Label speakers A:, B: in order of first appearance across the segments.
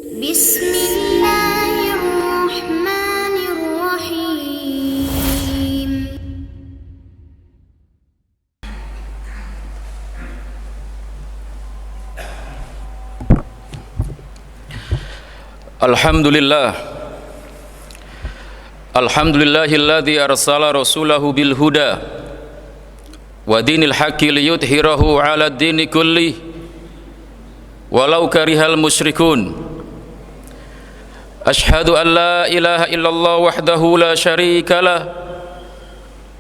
A: Bismillahirrahmanirrahim.
B: Alhamdulillahilladzi arsala rasulahu bil huda wa dinil haqqi liyudhhirahu 'ala ad-dini kulli walau karihal musyrikun. Ashhadu an la ilaha illallah wahdahu la syarika lah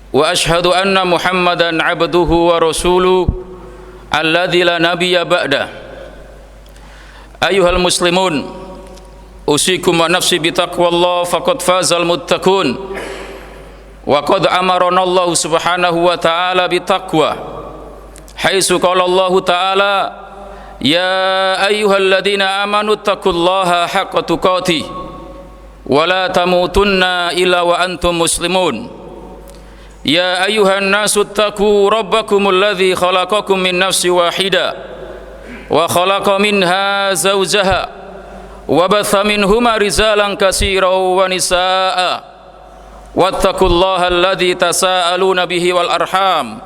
B: wa ashhadu anna Muhammadan 'abduhu wa rasuluhu alladzi la nabiyya ba'da. Ayyuhal muslimun, usikum wa nafsi bitaqwallah faqad fazal muttaqun wa qad amarana Allah subhanahu wa ta'ala bitaqwa haitsu qala Allah ta'ala ya ayyuhalladzina amanu taqullaha haqqa tuqatih wa la tamutunna illa wa antum muslimun. Ya ayyuhan nasu taqu rabbakumul ladzi khalaqakum min nafsin wahidah wa khalaqa minha zawjaha wa batha minhuma rijalan katsiran wa nisaa'a wattaqullaha alladzi tasaaluna bihi wal arham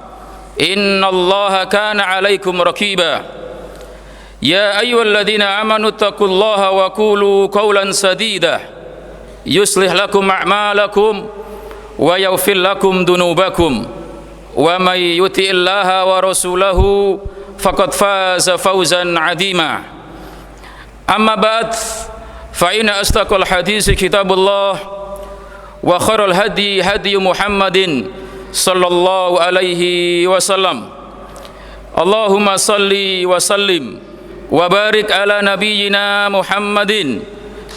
B: innallaha kana 'alaikum raqiba. Ya ayyuhalladzina amanu taqullaha wa qulu qawlan sadida yuslih lakum a'malakum wa yaghfir lakum dunubakum wa may yuti'illaha wa rasulahu faqad faza fawzan 'azima. Amma ba'd, fa inna astaqal hadisi kitabullah wa khairul hadi hadi Muhammadin sallallahu alaihi wasallam. Allahumma salli wa sallim wa barik ala nabiyyina Muhammadin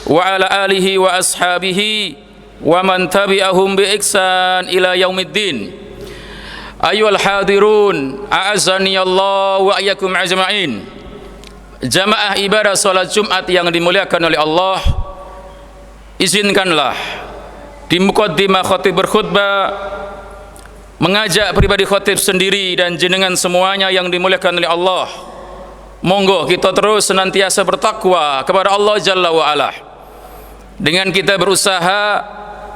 B: wa ala alihi wa ashabihi wa man tabi'ahum bi ihsan ila yaumiddin. Ayyuhal hadirun, a'azzani Allah wa iyyakum ajma'in. Jamaah ibadah salat Jumat yang dimuliakan oleh Allah, izinkanlah di muqaddimah khatib berkhutbah mengajak pribadi khatib sendiri dan jenengan semuanya yang dimuliakan oleh Allah, monggo kita terus senantiasa bertakwa kepada Allah Jalla wa Ala dengan kita berusaha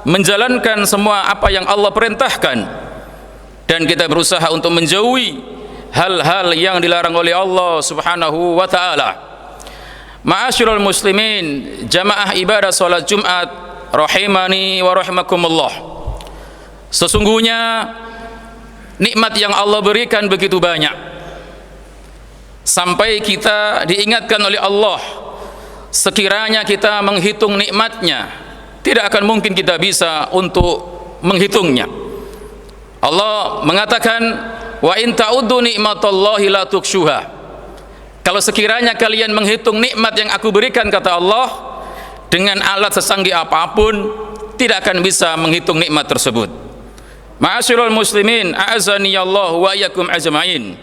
B: menjalankan semua apa yang Allah perintahkan dan kita berusaha untuk menjauhi hal-hal yang dilarang oleh Allah Subhanahu wa ta'ala. Ma'asyiral muslimin, jamaah ibadah salat Jumat rahimani wa rahimakumullah. Sesungguhnya nikmat yang Allah berikan begitu banyak sampai kita diingatkan oleh Allah, sekiranya kita menghitung nikmatnya tidak akan mungkin kita bisa untuk menghitungnya. Allah mengatakan wa in ta'uddu nikmatallahi la tuksyuha. Kalau sekiranya kalian menghitung nikmat yang aku berikan, kata Allah, dengan alat sesanggih apapun tidak akan bisa menghitung nikmat tersebut. Ma'asyiral muslimin, a'azzani Allah wa iyyakum ajma'in.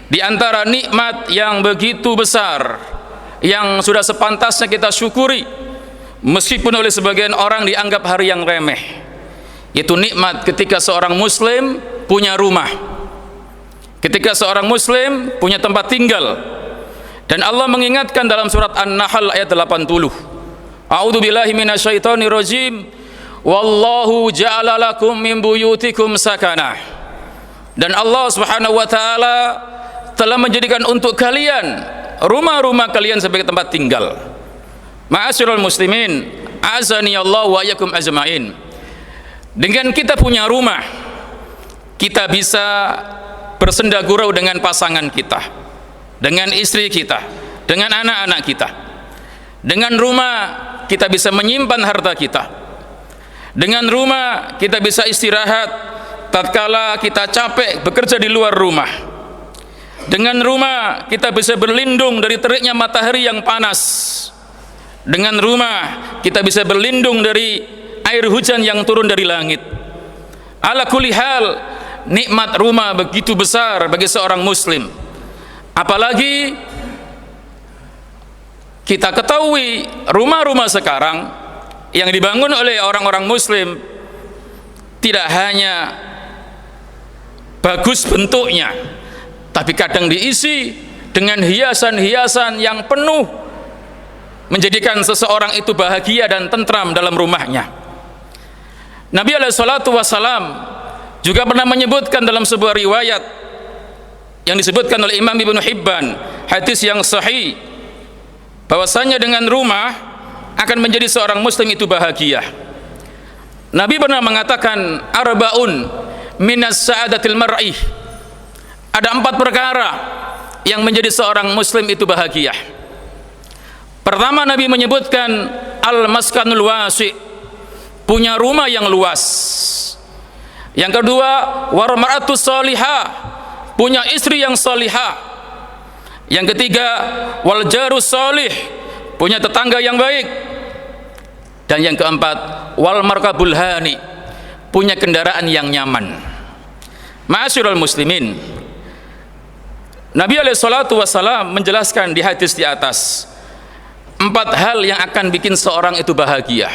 B: Di antara nikmat yang begitu besar yang sudah sepantasnya kita syukuri meskipun oleh sebagian orang dianggap hal yang remeh, yaitu nikmat ketika seorang muslim punya rumah, ketika seorang muslim punya tempat tinggal. Dan Allah mengingatkan dalam surat An-Nahl ayat 80, A'udzu billahi minasyaitonir rajim, wallahu ja'ala lakum min buyutikum sakanah. Dan Allah Subhanahu wa taala telah menjadikan untuk kalian rumah-rumah kalian sebagai tempat tinggal. Ma'asyiral muslimin, azani Allah wa iyyakum ajma'in. Dengan kita punya rumah, kita bisa bersenda gurau dengan pasangan kita, dengan istri kita, dengan anak-anak kita. Dengan rumah kita bisa menyimpan harta kita. Dengan rumah kita bisa istirahat tatkala kita capek bekerja di luar rumah. Dengan rumah kita bisa berlindung dari teriknya matahari yang panas. Dengan rumah kita bisa berlindung dari air hujan yang turun dari langit. Ala kulli hal, nikmat rumah begitu besar bagi seorang muslim. Apalagi kita ketahui rumah-rumah sekarang yang dibangun oleh orang-orang muslim tidak hanya bagus bentuknya, tapi kadang diisi dengan hiasan-hiasan yang penuh menjadikan seseorang itu bahagia dan tentram dalam rumahnya. Nabi SAW juga pernah menyebutkan dalam sebuah riwayat yang disebutkan oleh Imam Ibnu Hibban, hadis yang sahih, bahwasanya dengan rumah akan menjadi seorang muslim itu bahagia. Nabi pernah mengatakan, arbaun minas sa'adatil mar'i, ada 4 perkara yang menjadi seorang muslim itu bahagia. Pertama, Nabi menyebutkan al-maskanul wasi', punya rumah yang luas. Yang kedua, warmar'atus salihah, punya istri yang salihah. Yang ketiga, wal jarus salih, punya tetangga yang baik. Dan yang keempat, wal markabul hani, punya kendaraan yang nyaman. Ma'asyiral muslimin, Nabi SAW menjelaskan di hadis di atas 4 hal yang akan bikin seorang itu bahagia.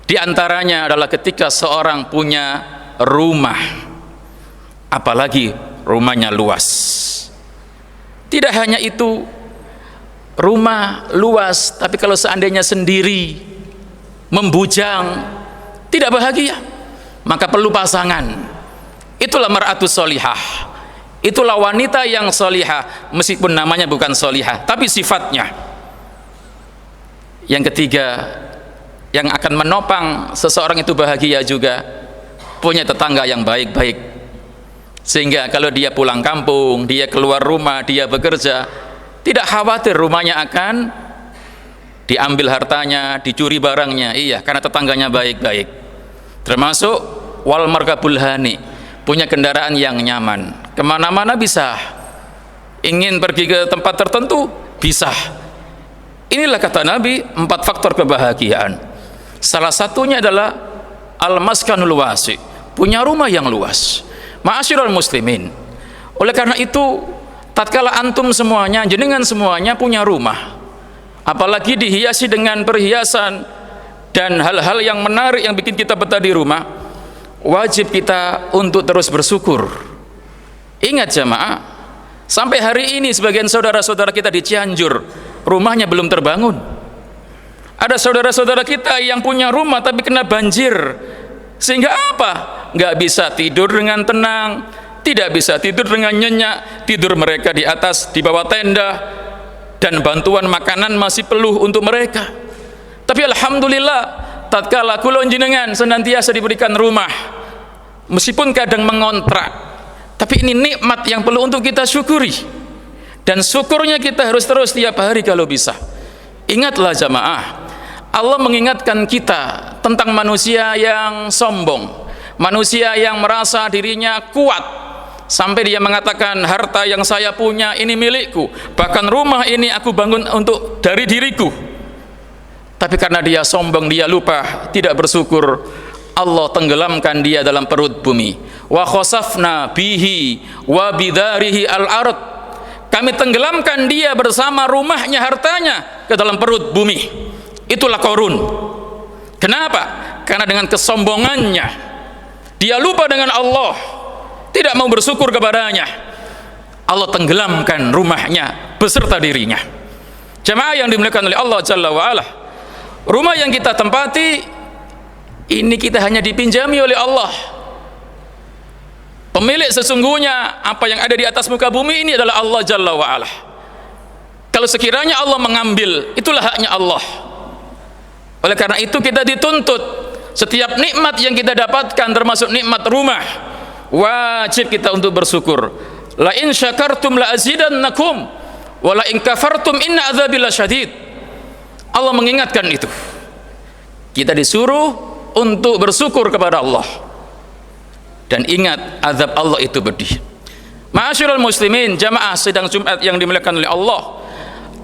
B: Di antaranya adalah ketika seorang punya rumah, apalagi rumahnya luas. Tidak hanya itu, rumah luas, tapi kalau seandainya sendiri, membujang, tidak bahagia, maka perlu pasangan. Itulah mar'atus solihah, itulah wanita yang solihah, meskipun namanya bukan solihah, tapi sifatnya. Yang ketiga, yang akan menopang seseorang itu bahagia juga, punya tetangga yang baik-baik, sehingga kalau dia pulang kampung, dia keluar rumah, dia bekerja, tidak khawatir rumahnya akan diambil hartanya, dicuri barangnya. Iya, karena tetangganya baik-baik. Termasuk wal markabul hani, punya kendaraan yang nyaman, kemana-mana bisa. Ingin pergi ke tempat tertentu, bisa. Inilah kata Nabi 4 faktor kebahagiaan. Salah satunya adalah al-maskanul wasi', punya rumah yang luas. Ma'asyiral muslimin, oleh karena itu, tatkala antum semuanya, jenengan semuanya punya rumah, apalagi dihiasi dengan perhiasan dan hal-hal yang menarik yang bikin kita betah di rumah, wajib kita untuk terus bersyukur. Ingat jamaah, sampai hari ini sebagian saudara-saudara kita di Cianjur rumahnya belum terbangun. Ada saudara-saudara kita yang punya rumah tapi kena banjir, sehingga apa? Nggak bisa tidur dengan tenang, tidak bisa tidur dengan nyenyak, tidur mereka di atas, di bawah tenda, dan bantuan makanan masih perlu untuk mereka. Tapi alhamdulillah, tatkala kula jenengan senantiasa diberikan rumah, meskipun kadang mengontrak, tapi ini nikmat yang perlu untuk kita syukuri, dan syukurnya kita harus terus tiap hari kalau bisa. Ingatlah jamaah, Allah mengingatkan kita tentang manusia yang sombong, manusia yang merasa dirinya kuat, sampai dia mengatakan, harta yang saya punya ini milikku, bahkan rumah ini aku bangun untuk dari diriku. Tapi karena dia sombong, dia lupa, tidak bersyukur, Allah tenggelamkan dia dalam perut bumi. Wa khosafna bihi wa bidarihi al-ard, kami tenggelamkan dia bersama rumahnya, hartanya ke dalam perut bumi. Itulah Qarun. Kenapa? Karena dengan kesombongannya dia lupa dengan Allah, tidak mau bersyukur kepadanya. Allah tenggelamkan rumahnya beserta dirinya. Jemaah yang dimuliakan oleh Allah Jalla wa Ala, rumah yang kita tempati ini kita hanya dipinjami oleh Allah. Pemilik sesungguhnya apa yang ada di atas muka bumi ini adalah Allah Jalla wa Ala. Kalau sekiranya Allah mengambil, itulah haknya Allah. Oleh karena itu kita dituntut setiap nikmat yang kita dapatkan, termasuk nikmat rumah, wajib kita untuk bersyukur. La in syakartum la azidannakum wa la in kafartum inna adzabi lasyadid. Allah mengingatkan itu. Kita disuruh untuk bersyukur kepada Allah. Dan ingat, azab Allah itu pedih. Ma'asyiral muslimin, jamaah sidang Jumat yang dimuliakan oleh Allah.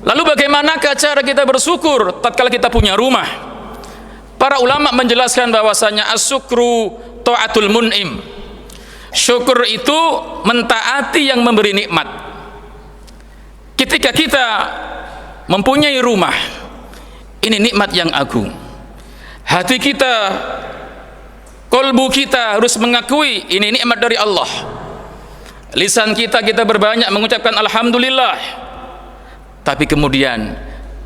B: Lalu bagaimanakah cara kita bersyukur tatkala kita punya rumah? Para ulama menjelaskan bahwasanya as-syukru ta'atul mun'im. Syukur itu mentaati yang memberi nikmat. Ketika kita mempunyai rumah, ini nikmat yang agung. Hati kita, kolbu kita harus mengakui ini nikmat dari Allah. Lisan kita berbanyak mengucapkan alhamdulillah. Tapi kemudian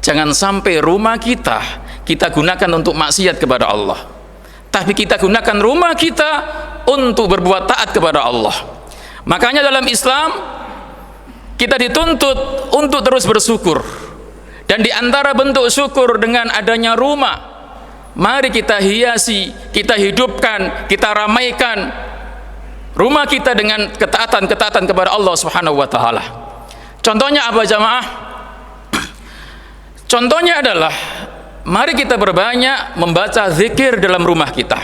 B: jangan sampai rumah kita gunakan untuk maksiat kepada Allah, tapi kita gunakan rumah kita untuk berbuat taat kepada Allah. Makanya dalam Islam kita dituntut untuk terus bersyukur, dan di antara bentuk syukur dengan adanya rumah, mari kita hiasi, kita hidupkan, kita ramaikan rumah kita dengan ketaatan kepada Allah Subhanahu wa taala. Contohnya apa jamaah? Contohnya adalah mari kita berbanyak membaca zikir dalam rumah kita.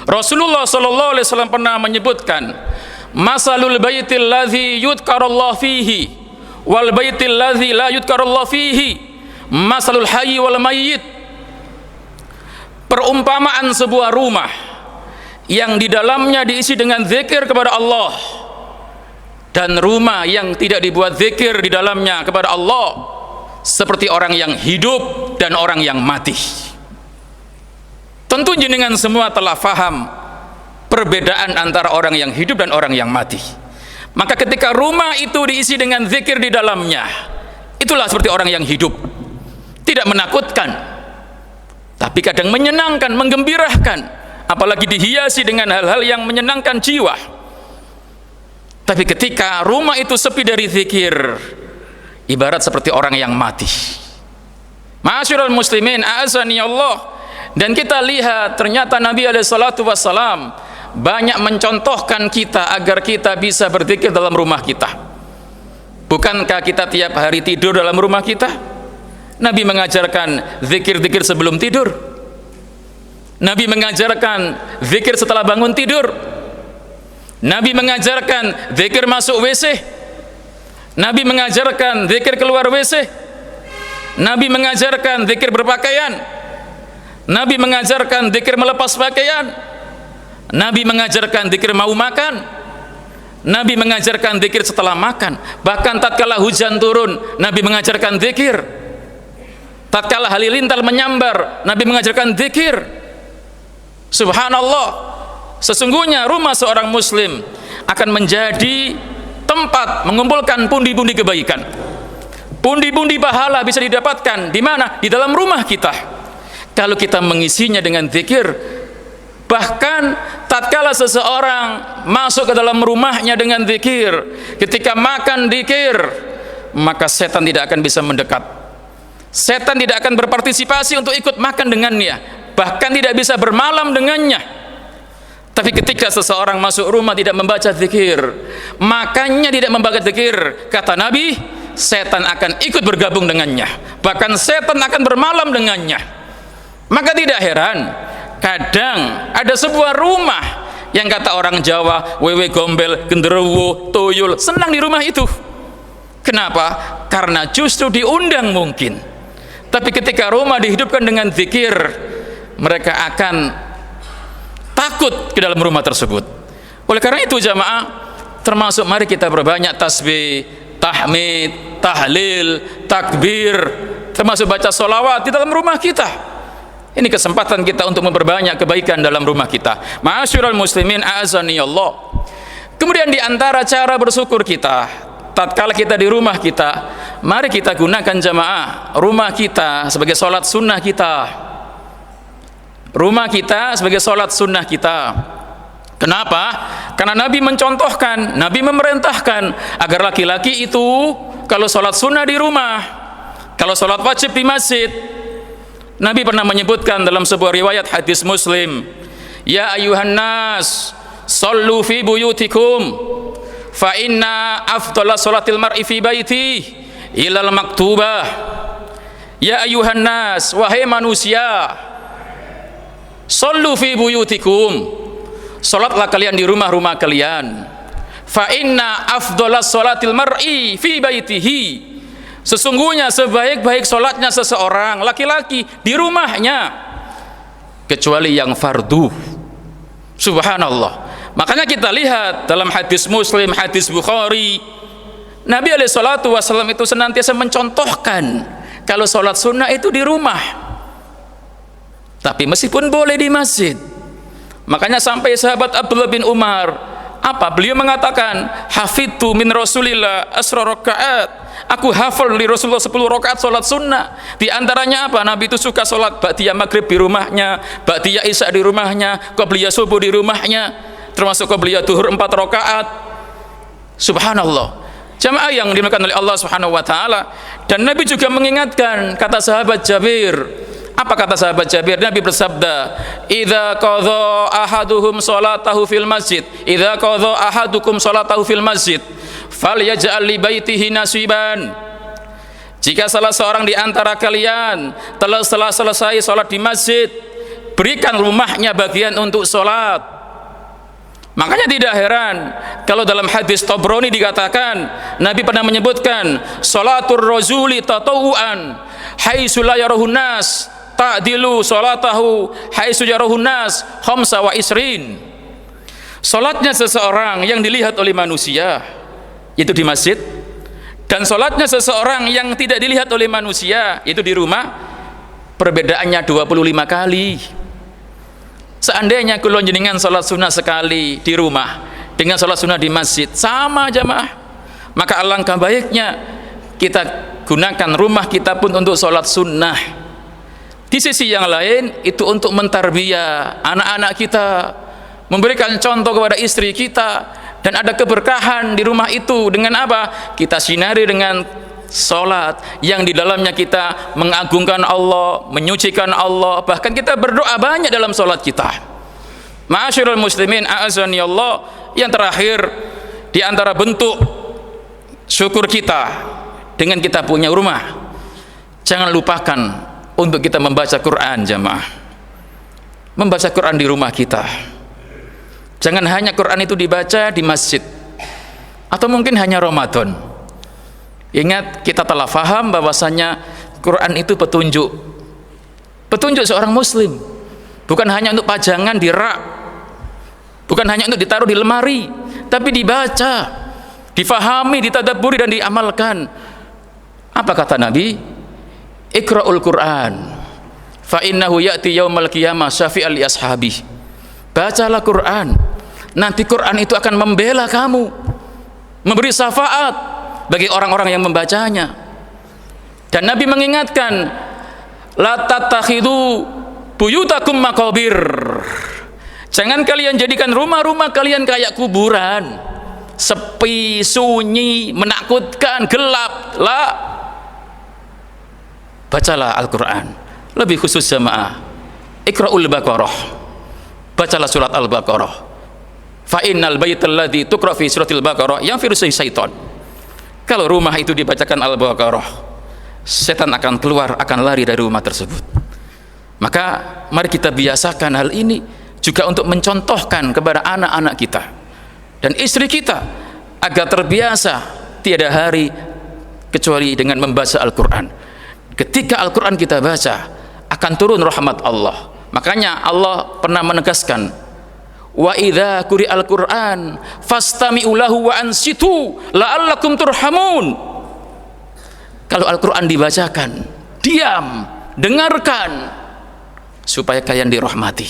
B: Rasulullah sallallahu alaihi wasallam pernah menyebutkan, masalul baitil ladzi yudkarullah fihi wal baitil ladzi la yudkarullah fihi masalul hayy wal mayyit. Perumpamaan sebuah rumah yang di dalamnya diisi dengan zikir kepada Allah dan rumah yang tidak dibuat zikir di dalamnya kepada Allah seperti orang yang hidup dan orang yang mati. Tentu jenengan semua telah faham perbedaan antara orang yang hidup dan orang yang mati. Maka ketika rumah itu diisi dengan zikir di dalamnya, itulah seperti orang yang hidup, tidak menakutkan, tapi kadang menyenangkan, menggembirakan, apalagi dihiasi dengan hal-hal yang menyenangkan jiwa. Tapi ketika rumah itu sepi dari zikir, ibarat seperti orang yang mati. Ma'asyiral muslimin, a'azani Allah. Dan kita lihat ternyata Nabi SAW banyak mencontohkan kita agar kita bisa berzikir dalam rumah kita. Bukankah kita tiap hari tidur dalam rumah kita? Nabi mengajarkan zikir-zikir sebelum tidur. Nabi mengajarkan zikir setelah bangun tidur. Nabi mengajarkan zikir masuk WC. Nabi mengajarkan zikir keluar WC. Nabi mengajarkan zikir berpakaian. Nabi mengajarkan zikir melepas pakaian. Nabi mengajarkan zikir mau makan. Nabi mengajarkan zikir setelah makan. Bahkan tatkala hujan turun, Nabi mengajarkan zikir. Tatkala halilintar menyambar, Nabi mengajarkan zikir. Subhanallah. Sesungguhnya rumah seorang muslim akan menjadi tempat mengumpulkan pundi-pundi kebaikan. Pundi-pundi pahala bisa didapatkan di mana? Di dalam rumah kita. Kalau kita mengisinya dengan zikir, bahkan tatkala seseorang masuk ke dalam rumahnya dengan zikir, ketika makan zikir, maka setan tidak akan bisa mendekat. Setan tidak akan berpartisipasi untuk ikut makan dengannya, bahkan tidak bisa bermalam dengannya. Tapi ketika seseorang masuk rumah tidak membaca zikir, makannya tidak membaca zikir, kata Nabi, setan akan ikut bergabung dengannya, bahkan setan akan bermalam dengannya. Maka tidak heran kadang ada sebuah rumah yang kata orang Jawa, wewe gombel, genderuwo, tuyul, senang di rumah itu. Kenapa? Karena justru diundang mungkin. Tapi ketika rumah dihidupkan dengan zikir, mereka akan takut ke dalam rumah tersebut. Oleh karena itu jamaah, termasuk mari kita berbanyak tasbih, tahmid, tahlil, takbir, termasuk baca sholawat di dalam rumah kita. Ini kesempatan kita untuk memperbanyak kebaikan dalam rumah kita. Ma'asyiral muslimin, a'azani Allah. Kemudian di antara cara bersyukur kita tatkala kita di rumah kita, mari kita gunakan jamaah rumah kita sebagai sholat sunnah kita. Rumah kita sebagai sholat sunnah kita. Kenapa? Karena Nabi mencontohkan, Nabi memerintahkan agar laki-laki itu kalau sholat sunnah di rumah, kalau sholat wajib di masjid. Nabi pernah menyebutkan dalam sebuah riwayat hadis Muslim, ya ayuhan nas sallu fi buyutikum fa inna afdala sholatil mar'i fi baiti ilal maktubah. Ya ayuhan nas, wahai manusia, sallu fi buyutikum, salatlah kalian di rumah-rumah kalian. Fa inna afdala sholatil mar'i fi baitihi, sesungguhnya sebaik-baik sholatnya seseorang laki-laki di rumahnya, kecuali yang fardu. Subhanallah. Makanya kita lihat dalam hadis Muslim, hadis Bukhari, Nabi SAW itu senantiasa mencontohkan kalau sholat sunnah itu di rumah, tapi meskipun boleh di masjid. Makanya sampai sahabat Abdullah bin Umar, Apa? Beliau mengatakan, hafidtu min Rasulillah asra rakaat. Aku hafal dari Rasulullah 10 rakaat salat sunnah. Di antaranya apa? Nabi itu suka salat ba'diyah maghrib di rumahnya, ba'diyah isya di rumahnya, qabliyah subuh di rumahnya, termasuk qabliyah duhur 4 rakaat. Subhanallah. Jamaah yang dimuliakan oleh Allah Subhanahu wa taala. Dan Nabi juga mengingatkan, kata sahabat Jabir. Apa kata sahabat Jabir? Nabi bersabda, "Idza qadha ahaduhum salatahu fil masjid, idza qadha ahadukum salatahu fil masjid, falyaj'al li baitihi nasiban." Jika salah seorang di antara kalian telah selesai salat di masjid, berikan rumahnya bagian untuk salat. Makanya tidak heran kalau dalam hadis Tabrani dikatakan, Nabi pernah menyebutkan, salatur rajuli tatawuan haitsu la yarahun nas ta'dilu salatahu haitsu yarahun nas khamsa wa isrin. Salatnya seseorang yang dilihat oleh manusia itu di masjid, dan salatnya seseorang yang tidak dilihat oleh manusia itu di rumah, perbedaannya 25 kali. Seandainya kula jenengan salat sunnah sekali di rumah dengan salat sunnah di masjid sama jamaah, maka alangkah baiknya kita gunakan rumah kita pun untuk salat sunnah. Di sisi yang lain itu untuk mentarbiyah anak-anak kita, memberikan contoh kepada istri kita, dan ada keberkahan di rumah itu dengan apa? Kita sinari dengan salat yang di dalamnya kita mengagungkan Allah, menyucikan Allah, bahkan kita berdoa banyak dalam salat kita. Ma'asyiral muslimin a'azani Allah, yang terakhir di antara bentuk syukur kita dengan kita punya rumah, jangan lupakan untuk kita membaca Quran jamaah. Membaca Quran di rumah kita. Jangan hanya Quran itu dibaca di masjid atau mungkin hanya Ramadan. Ingat, kita telah faham bahwasanya Quran itu petunjuk seorang muslim, bukan hanya untuk pajangan di rak, bukan hanya untuk ditaruh di lemari, tapi dibaca, difahami, ditadabburi dan diamalkan. Apa kata Nabi? Iqra'ul Quran fa innahu ya'ti yaumal qiyamah syafi'al li ashabi. Bacalah Quran, nanti Quran itu akan membela kamu, memberi syafaat bagi orang-orang yang membacanya. Dan Nabi mengingatkan, la tattakhidhu buyutakum maqabir. Jangan kalian jadikan rumah-rumah kalian kayak kuburan, sepi, sunyi, menakutkan, gelap. La, bacalah Al-Quran. Lebih khusus jamaah, Iqra'ul Baqarah, bacalah surat Al-Baqarah. Fa innal baital ladzi tuqra fi suratil Baqarah yanfiru syaitan. Kalau rumah itu dibacakan Al-Baqarah, setan akan keluar, akan lari dari rumah tersebut. Maka mari kita biasakan hal ini juga untuk mencontohkan kepada anak-anak kita dan istri kita agar terbiasa tiada hari kecuali dengan membaca Al-Quran. Ketika Al-Quran kita baca, akan turun rahmat Allah. Makanya Allah pernah menegaskan, wa idza quri'al Qur'an fastami'u lahu wa ansitu la'allakum turhamun. Kalau Al-Qur'an dibacakan, diam, dengarkan supaya kalian dirahmati.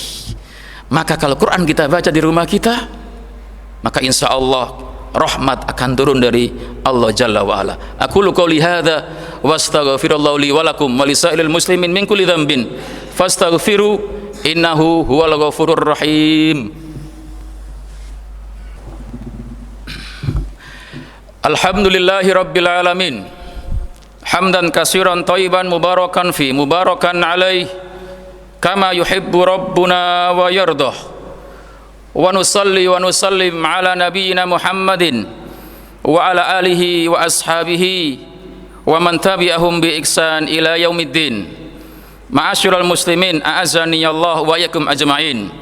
B: Maka kalau Quran kita baca di rumah kita, maka insya Allah rahmat akan turun dari Allah Jalla wa Ala. Aqulu qouli hadza wastaghfirullahu li wa lakum wa lisairil muslimin min kulli dzambin fastaghfiru innahu huwal ghafurur rahim. Alhamdulillahi rabbil alamin, hamdan katsiran thayyiban mubarakan fi mubarakan alaih kama yuhibbu rabbuna wa yardah. Wa nusalli wa nusallim ala nabiyyina Muhammadin wa ala alihi wa ashabihi wa man tabi'ahum bi ihsan ila yaumiddin. Ma'asyiral muslimin a'azzani Allah wa iyyakum ajma'in.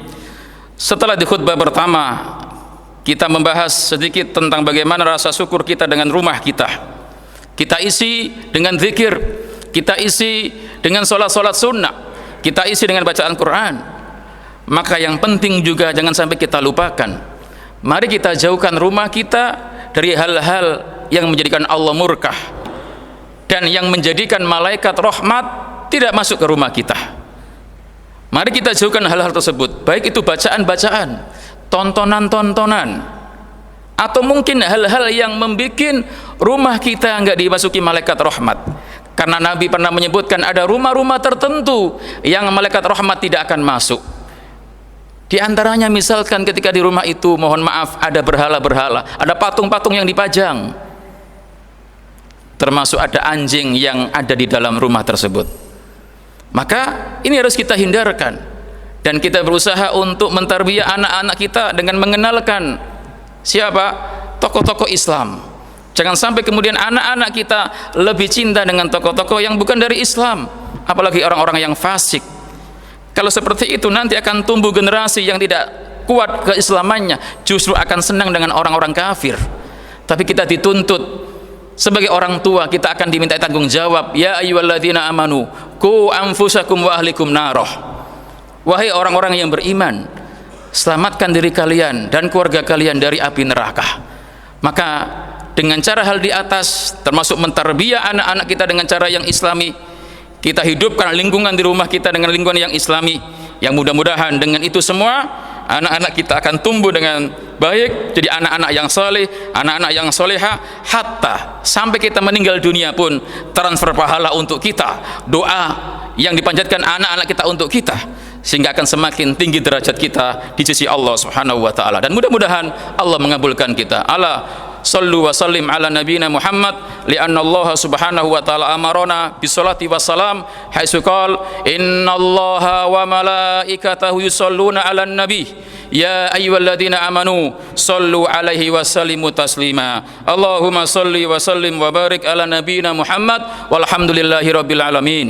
B: Setelah di khutbah pertama kita membahas sedikit tentang bagaimana rasa syukur kita dengan rumah kita. Kita isi dengan zikir, kita isi dengan sholat-sholat sunnah, kita isi dengan bacaan Quran. Maka yang penting juga jangan sampai kita lupakan, mari kita jauhkan rumah kita dari hal-hal yang menjadikan Allah murka dan yang menjadikan malaikat rahmat tidak masuk ke rumah kita. Mari kita jauhkan hal-hal tersebut, baik itu bacaan-bacaan, tontonan-tontonan, atau mungkin hal-hal yang membuat rumah kita enggak dimasuki malaikat rahmat. Karena Nabi pernah menyebutkan ada rumah-rumah tertentu yang malaikat rahmat tidak akan masuk. Di antaranya misalkan ketika di rumah itu, mohon maaf, ada berhala-berhala, ada patung-patung yang dipajang, termasuk ada anjing yang ada di dalam rumah tersebut. Maka ini harus kita hindarkan, dan kita berusaha untuk mentarbiyah anak-anak kita dengan mengenalkan siapa tokoh-tokoh Islam. Jangan sampai kemudian anak-anak kita lebih cinta dengan tokoh-tokoh yang bukan dari Islam, apalagi orang-orang yang fasik. Kalau seperti itu nanti akan tumbuh generasi yang tidak kuat keislamannya, justru akan senang dengan orang-orang kafir. Tapi kita dituntut sebagai orang tua, kita akan diminta tanggung jawab. Ya ayyuhalladzina amanu qu anfusakum wa ahlikum naroh. Wahai orang-orang yang beriman, selamatkan diri kalian dan keluarga kalian dari api neraka. Maka dengan cara hal di atas, termasuk mentarbiyah anak-anak kita dengan cara yang islami, kita hidupkan lingkungan di rumah kita dengan lingkungan yang islami, yang mudah-mudahan dengan itu semua anak-anak kita akan tumbuh dengan baik, jadi anak-anak yang saleh, anak-anak yang soleha, hatta sampai kita meninggal dunia pun transfer pahala untuk kita, doa yang dipanjatkan anak-anak kita untuk kita, sehingga akan semakin tinggi derajat kita di sisi Allah Subhanahu wa taala. Dan mudah-mudahan Allah mengabulkan kita. Sallu wa sallim ala nabiyina Muhammad lianna Allah subhanahu wa ta'ala amarona bisolati wassalam haitsu qala innallaha wa malaikatahu yusalluna ala nabi ya ayyuhalladzina amanu sallu alaihi wa sallimu taslima. Allahumma salli wa sallim wa barik ala nabiyina Muhammad walhamdulillahi rabbil alamin.